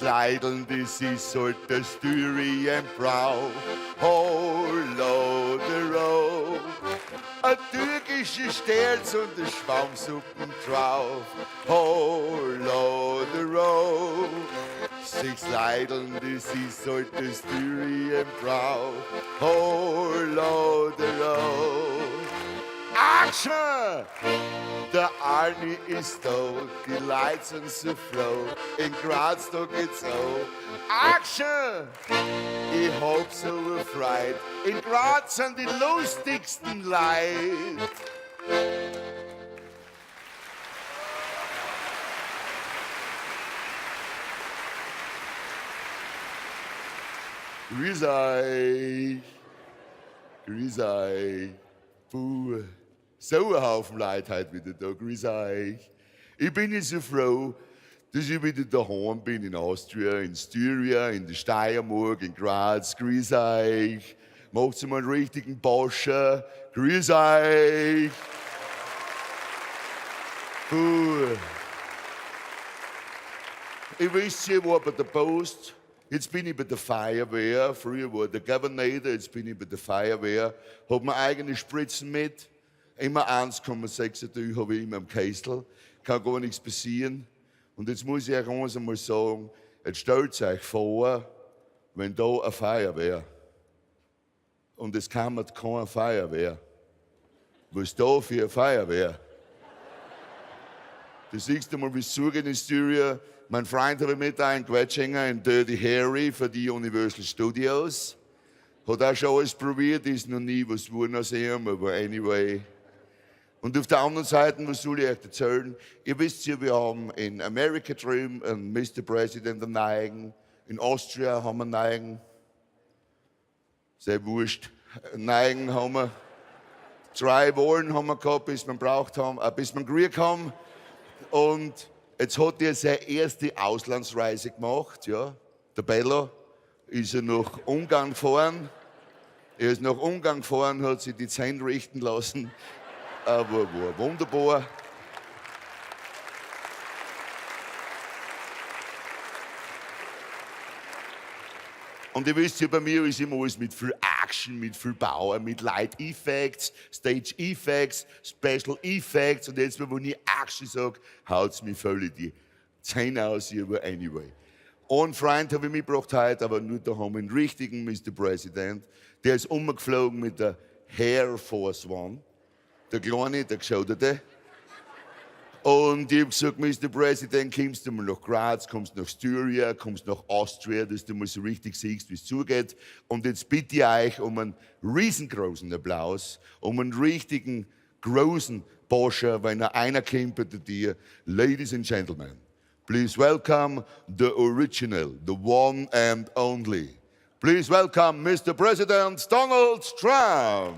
Leideln, das ist halt der Styrienbrau. Holo the Row. Ein türkischer Sterz und der Schwammsuppen drauf. Holo the Row. 6 Leideln, das ist halt der Styrienbrau. Holo the Row. Action! Der Arnie ist tot, die Leute sind so froh. In Graz, da geht's so. Action! Ich hab so gefreut. In Graz sind die lustigsten Leute. Grüß euch. Grüß euch. Puh. So ein Haufen Leute heute wieder da. Grüß euch. Ich bin jetzt so froh, dass ich wieder daheim bin in Austria, in Styria, in der Steiermark, in Graz. Grüß euch. Macht's mal einen richtigen Boscher. Grüß euch. Puh. Ich weiß, ich war bei der Post. Jetzt bin ich bei der Feuerwehr. Früher war der Governator, jetzt bin ich bei der Feuerwehr. Hab mir eigene Spritzen mit. Immer 1,6 habe ich immer im Kästel. Kann gar nichts passieren. Und jetzt muss ich euch eins einmal sagen, jetzt stellt euch vor, wenn da eine Feuerwehr und es kam keine Feuerwehr. Was da für eine Feuerwehr? Das siehst du mal, wie es zugeht in Styria. Mein Freund habe ich mit einen Quetschinger in Dirty Harry für die Universal Studios. Hat auch schon alles probiert, ist noch nie was geworden aus ihm, aber anyway. Und auf der anderen Seite, was soll ich euch erzählen? Ihr wisst ja, wir haben in Amerika drüben einen Mr. President, einen Neigen. In Austria haben wir einen Neigen. Sehr wurscht. Einen Neigen haben wir. 3 Wochen haben wir gehabt, bis wir braucht haben, bis wir gekriegt haben. Und jetzt hat er seine erste Auslandsreise gemacht. Ja. Der Bello ist nach Ungarn gefahren. Er ist nach Ungarn gefahren, hat sich die Zähne richten lassen. Aber war wunderbar. Und ihr wisst ja, bei mir ist immer alles mit viel Action, mit viel Power, mit Light Effects, Stage Effects, Special Effects. Und jetzt, wenn ich Action sage, haut's mir völlig die Zähne aus, aber anyway. Einen Freund habe ich mitgebracht heute, aber nur da haben wir einen richtigen Mr. President. Der ist umgeflogen mit der Air Force One. Der Kleine, der Geschautete. Und ich habe gesagt, Mr. President, kommst du mal nach Graz, kommst nach Styria, kommst nach Austria, dass du mal so richtig siehst, wie es zugeht. Und jetzt bitte ich euch um einen riesengroßen Applaus, um einen richtigen, großen Boscher, wenn einer kommt bei dir. Ladies and Gentlemen, please welcome the original, the one and only. Please welcome Mr. President Donald Trump.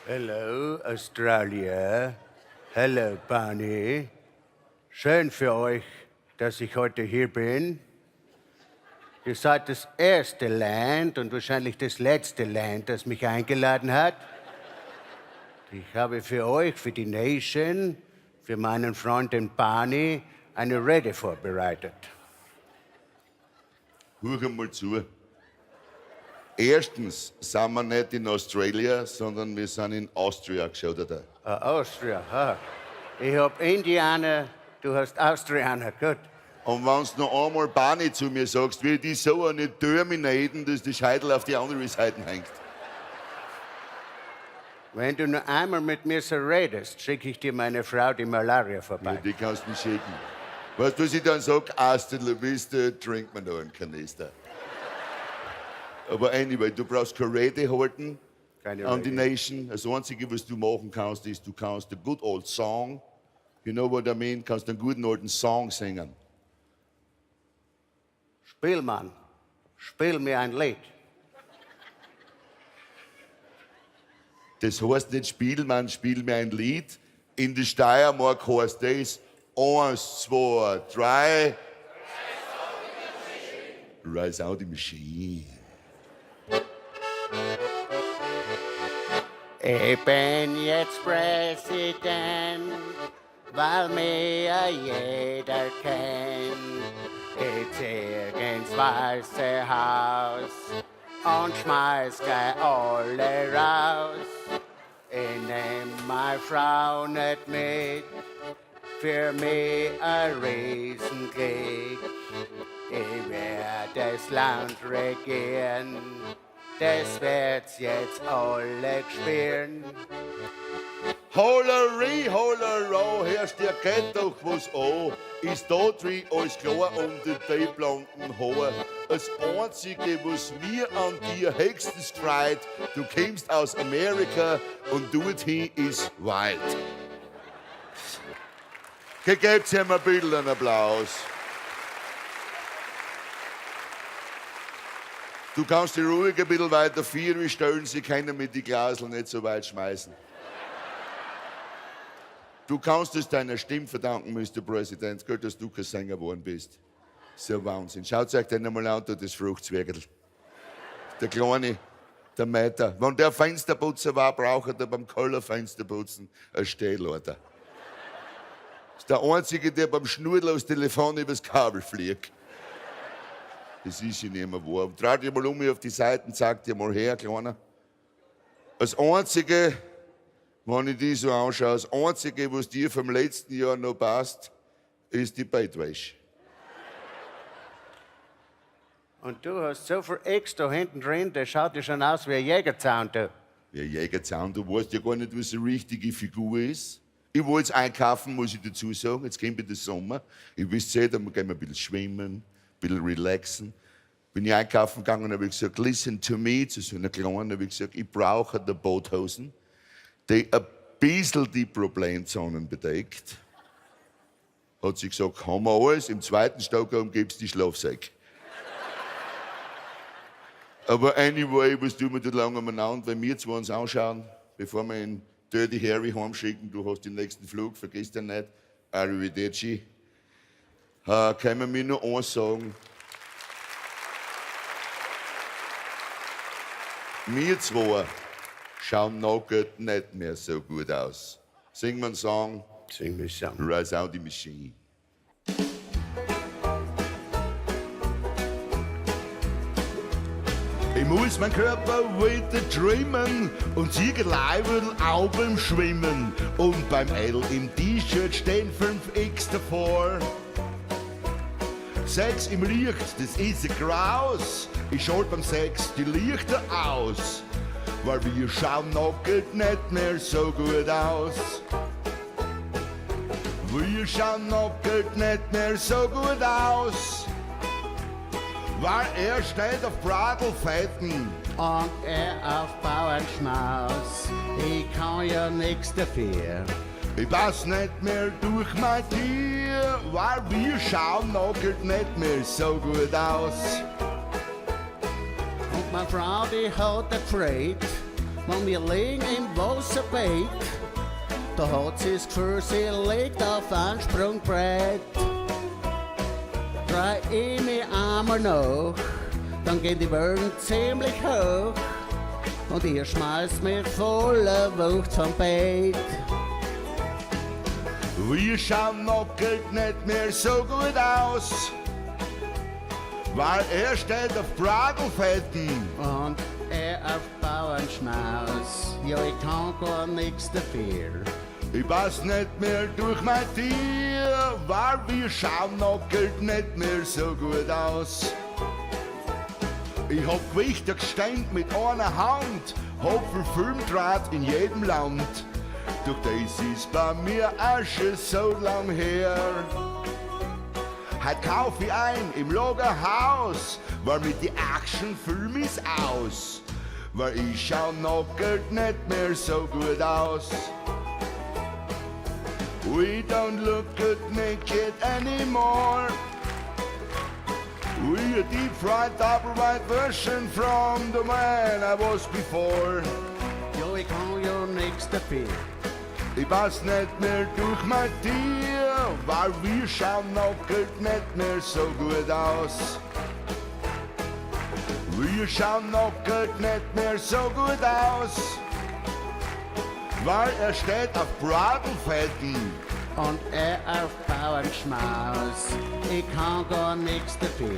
Hello, Australia. Hello, Barney. Schön für euch, dass ich heute hier bin. Ihr seid das erste Land und wahrscheinlich das letzte Land, das mich eingeladen hat. Ich habe für euch, für die Nation, für meinen Freund den Barney, eine Rede vorbereitet. Hör mal zu. Erstens sind wir nicht in Australia, sondern wir sind in Austria geschaut. Austria, ha. Ich hab Indianer, du hast Austrianer, gut. Und wenn du noch einmal Barney zu mir sagst, will ich die so eine terminaten, dass die Scheitel auf die andere Seite hängt. Wenn du nur einmal mit mir so redest, schicke ich dir meine Frau die Malaria vorbei. Ja, die kannst du mir schicken. Weißt du, was ich dann sag? Hasta la vista, trink mir noch einen Kanister. Aber anyway, du brauchst keine Rede halten an die Nation. Das Einzige, was du machen kannst, ist, du kannst a good old song, you know what I mean, kannst einen guten alten Song singen. Spielmann, spiel mir ein Lied. Das heißt nicht Spielmann, spiel mir ein Lied. In der Steiermark heißt das 1, 2, 3. Rise out the machine. Ich bin jetzt Präsident, weil mir jeder kennt. Ich zieh ins Weiße Haus und schmeiß gleich alle raus. Ich nehm meine Frau nicht mit, für mich ein Riesenglück. Ich werd das Land regieren, das wird's jetzt alle spüren. Hollerie, hollero, Herrst, dir geht doch was an. Ist da drin alles klar unter die blonden Haare. Das Einzige, was mir an dir höchstens freut, du kommst aus Amerika und dorthin ist weit. Gebt ihm ein bisschen einen Applaus. Du kannst dich ruhig ein bisschen weiter führen stellen, sie können mit die Glasel nicht so weit schmeißen. Du kannst es deiner Stimme verdanken, Mr. President, Gott, dass du kein Sänger geworden bist. So Wahnsinn. Schaut euch den einmal an, das Fruchtzwergel. Der Kleine, der Meter. Wenn der Fensterputzer war, braucht er beim Keller-Fensterputzen ein Stehlorder. Das ist der Einzige, der beim Schnurl aus Telefon übers Kabel fliegt. Das ist ja nicht mehr wahr. Trau dich mal um mich auf die Seiten, zeig dir mal her, Kleiner. Das Einzige, wenn ich die so anschaue, das Einzige, was dir vom letzten Jahr noch passt, ist die Bettwäsche. Und du hast so viel Ex da hinten drin, das schaut ja schon aus wie ein Jägerzaun, du. Ja, Jägerzaun, du weißt ja gar nicht, was eine richtige Figur ist. Ich wollte es einkaufen, muss ich dazu sagen. Jetzt kommt der Sommer. Ich wisst ja, da gehen wir ein bisschen schwimmen, ein bisschen relaxen. Bin ich einkaufen gegangen und habe gesagt, listen to me, zu so einer Kleinen, habe ich gesagt, ich brauche die Boothosen, die ein bisschen die Problemzonen bedeckt. Hat sie gesagt, haben wir alles, im zweiten Stock gibt es die Schlafsäcke. Aber anyway, was tun wir da lange umeinander, wenn wir zwei uns anschauen, bevor wir ihn Dirty Harry heimschicken, du hast den nächsten Flug, vergiss den nicht, arrivederci. Kann man mir nur eins sagen, wir zwei schauen nackt nicht mehr so gut aus. Singen wir einen Song. Sing mir Song. Rise out the machine. Ich muss mein Körper wieder trimmen und Siegerlei will auch beim Schwimmen. Und beim L im T-Shirt stehen 5X davor. 6 im Licht, das ist ein Graus. Ich schalte beim 6 die Lichter aus, weil wir schauen nackt nicht mehr so gut aus. Wir schauen nackt nicht mehr so gut aus, weil er steht auf Bradelfeiten Und er auf Bauernschmaus, ich kann ja nix dafür. Ich pass nicht mehr durch mein Tier, weil wir schauen nackt nicht mehr so gut aus. Und meine Frau, die hat er gefreut, wenn wir liegen im Wasserbett, da hat sie das Gefühl, sie liegt auf ein Sprungbrett. Drei ich mich einmal nach, dann gehen die Wellen ziemlich hoch und ihr schmeißt mich voller Wucht vom Bett. Wir schauen nackt nicht mehr so gut aus, weil er steht auf Bradelfetten. Und er auf Bauernschmaus, ja ich kann gar nix dafür. Ich pass nicht mehr durch mein Tier, weil wir schauen nackt nicht mehr so gut aus. Ich hab Gewichte gestemmt mit einer Hand, hab viel Filmdraht in jedem Land. Doch das ist bei mir auch schon so lang her. Heut kauf ich ein im Lagerhaus, weil mit die Actionfilm ist aus. Weil ich schau nackt nicht mehr so gut aus. We don't look good naked anymore. We a deep fried double white version from the man I was before. Ja, ich kann ja nix dafür. Ich pass nicht mehr durch mein Tier, weil wir schauen nackelt nicht mehr so gut aus. Wir schauen nackelt nicht mehr so gut aus, weil er steht auf Bratenfetten. Und er auf Bauernschmaus, ich kann gar nichts dafür.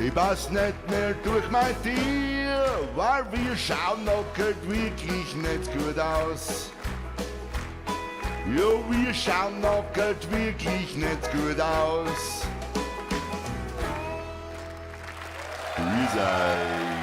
Ich pass nicht mehr durch mein Tier, weil wir schauen nackelt wirklich nicht gut aus. Jo, wir schauen nackelt wirklich nicht gut aus. Grüß euch.